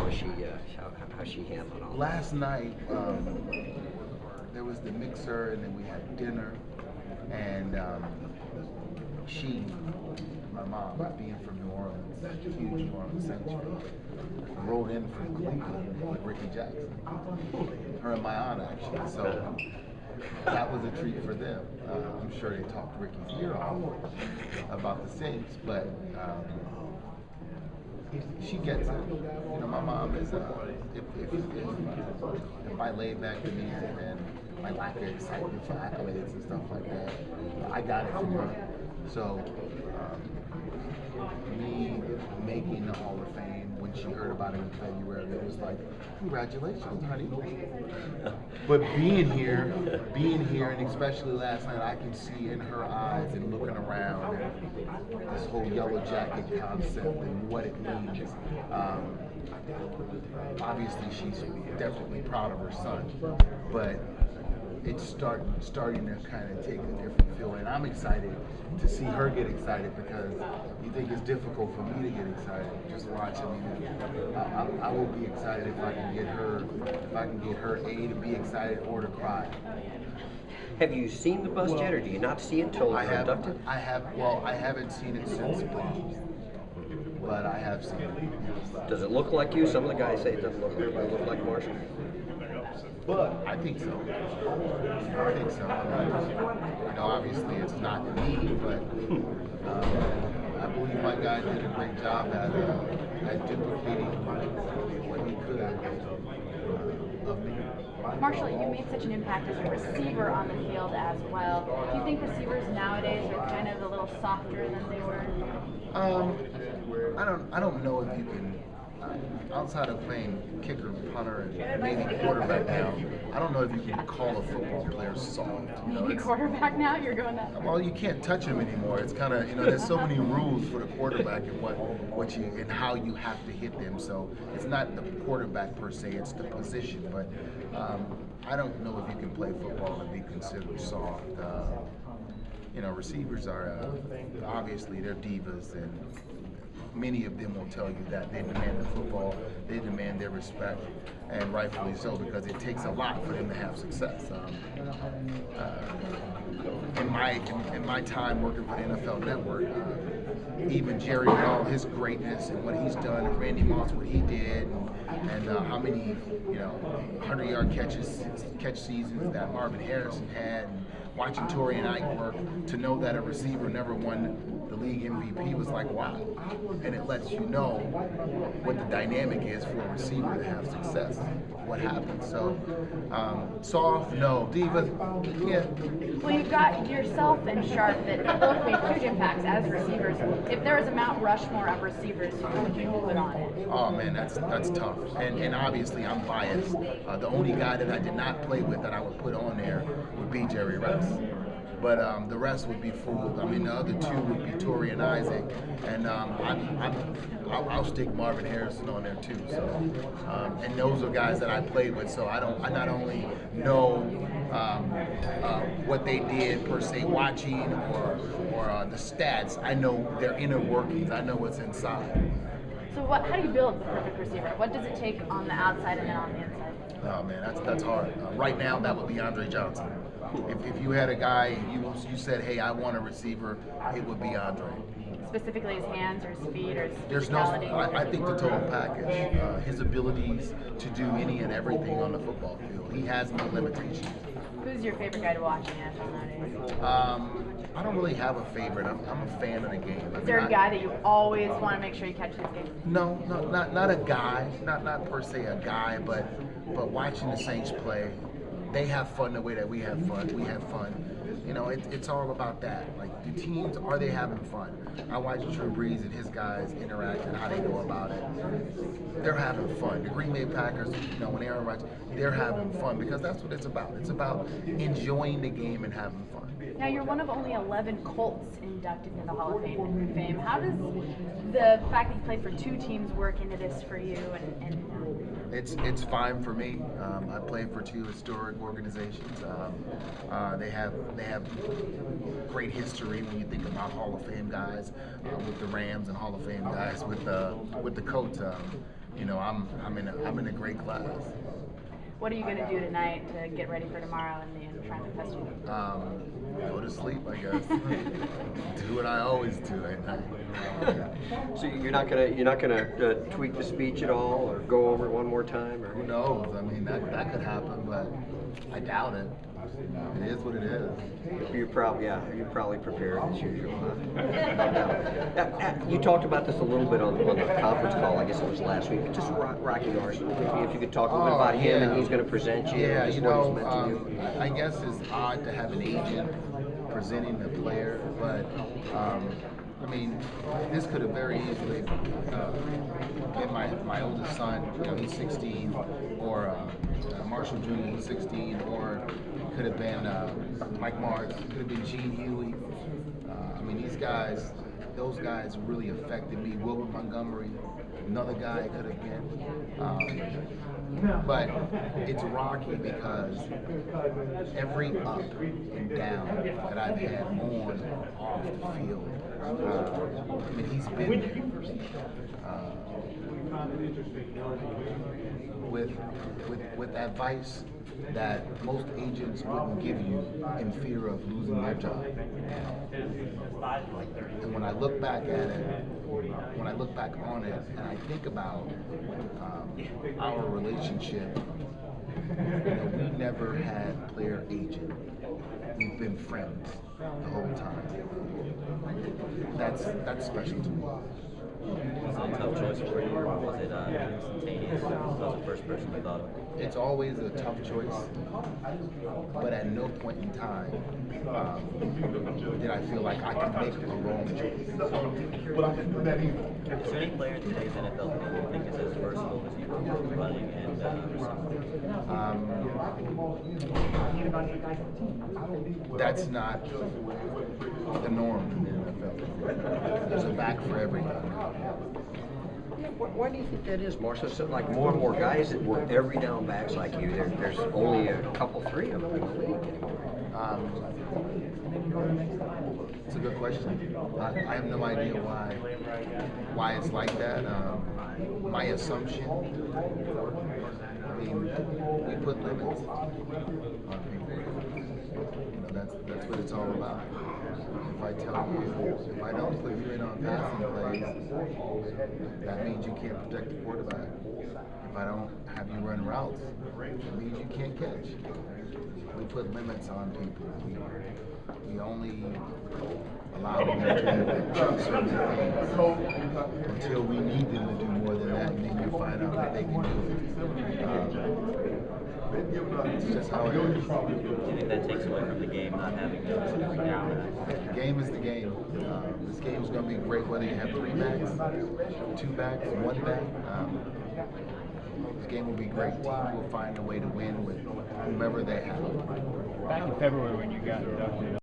was she? How's she handling all that? Last night, there was the mixer, and then we had dinner, and my mom, being from New Orleans, huge New Orleans Saints fan, rolled in from Cleveland with Ricky Jackson. Her and my aunt, actually. So that was a treat for them. I'm sure they talked Ricky's ear off about the Saints, but she gets it. You know, my mom is, if I lay back the music and my lack of excitement for accolades and stuff like that, I got it from her. So, me making the Hall of Fame, when she heard about it in February, it was like, congratulations, honey. But being here, and especially last night, I can see in her eyes and looking around and this whole yellow jacket concept and what it means. Obviously, she's definitely proud of her son, but it's starting to kind of take a different feel, and I'm excited to see her get excited, because you think it's difficult for me to get excited just watching. I will be excited if I can get her A, to be excited, or to cry. Have you seen the bust yet, or do you not see it until it's inducted? I haven't seen it since prom, but I have seen it. Does it look like you? Some of the guys say it doesn't look like Marshall. But I think so. You know, obviously it's not me, but I believe my guy did a great job at duplicating what he could of me. Marshall, you made such an impact as a receiver on the field as well. Do you think receivers nowadays are kind of a little softer than they were? I don't know if you can. Outside of playing kicker, punter, and maybe quarterback now, I don't know if you can call a football player soft. You know, Quarterback now? You're going that? Well, you can't touch him anymore. It's kind of, there's so many rules for the quarterback and what you and how you have to hit them. So it's not the quarterback per se; it's the position. But I don't know if you can play football and be considered soft. Receivers are obviously they're divas, and many of them will tell you that they demand the football, they demand their respect, and rightfully so, because it takes a lot for them to have success. In my time working for the NFL Network, even Jerry with all his greatness and what he's done, and Randy Moss what he did, and how many 100-yard catch seasons that Marvin Harrison had, and watching Torrey and Ike work, to know that a receiver never won the league MVP was like, wow. And it lets you know what the dynamic is for a receiver to have success, what happens. So, soft, no. Diva, yeah. Well, you've got yourself and Sharp that both made huge impacts as receivers. If there was a Mount Rushmore of receivers, who would you put on it? Oh, man, that's tough. And obviously, I'm biased. The only guy that I did not play with that I would put on there would be Jerry Rice. But the rest would be fooled. I mean, the other two would be Torrey and Isaac, and I'll stick Marvin Harrison on there too. So, and those are guys that I played with. So I not only know what they did per se watching or the stats, I know their inner workings. I know what's inside. So how do you build the perfect receiver? What does it take on the outside and then on the inside? Oh man, that's hard. Right now, that would be Andre Johnson. If you had a guy, you said, hey, I want a receiver, it would be Andre. Specifically his hands or his feet or his There's physicality? I think the total package, his abilities to do any and everything on the football field. He has no limitations. Who's your favorite guy to watch in the NFL nowadays? I don't really have a favorite. I'm a fan of the game. Is there a guy that you always want to make sure you catch his game? No, not a guy. Not per se a guy, but watching the Saints play, they have fun the way that we have fun. We have fun. It's all about that. Like, the teams, are they having fun? I watch Drew Brees and his guys interact and how they go about it. They're having fun. The Green Bay Packers, when Aaron Rodgers, they're having fun, because that's what it's about. It's about enjoying the game and having fun. Now, you're one of only 11 Colts inducted into the Hall of Fame. How does the fact that you played for two teams work into this for you? It's fine for me. I played for two historic organizations. They have great history when you think about Hall of Fame guys with the Rams, and Hall of Fame guys with the Colts. I'm in a great class. What are you going to do tonight to get ready for tomorrow and try to test you? Go to sleep, I guess. Do what I always do at night. So you're not gonna tweak the speech at all, or go over it one more time, or Who knows? I mean, that could happen, but I doubt it. It is what it is. you're probably prepared as usual. Huh? You talked about this a little bit on the conference call. I guess it was last week. But just Rocky Marshall. If you could talk a little bit about him, and he's going to present you. Yeah, and just you what he's meant to do. I guess it's odd to have an agent presenting the player, but I mean, this could have very easily been my oldest son. He's 16, or Marshall Jr. He's 16, or could have been Mike Martz. Could have been Gene Huey. I mean, those guys really affected me. Wilbur Montgomery, another guy it could have been. But it's rocky because every up and down that I've had on off the field, I mean, he's been with advice that most agents wouldn't give you in fear of losing their job. And when I look back at it, when I look back on it, and I think about our relationship, we never had player agent. We've been friends the whole time. That's special to me. Was it a tough choice for you, or was it instantaneous? Who was the first person you thought of? It's always a tough choice, but at no point in time did I feel like I could make a wrong choice. Is there any player in today's NFL that you think is as versatile as you were running and That's not the norm in the NFL. There's a back for everything. Why do you think that is, Marshall? So, like more and more guys that were every down backs like you, there's only a couple, three of them in the league anymore. It's a good question. I have no idea why it's like that. My assumption, I mean, we put limits on people. That's what it's all about. If I tell you, if I don't put you in on passing plays, that means you can't protect the quarterback. If I don't have you run routes, it means you can't catch. We put limits on people. We only allow them to do certain things until we need them to do more than that, and then you find out that they can do it. It's just how it is. do you think that takes away from the game, not having those every down backs? The game is the game. This game is going to be great whether you have 3 backs, 2 backs, 1 back. This game will be great. Teams will find a way to win with whomever they have. Back in February when you got inducted,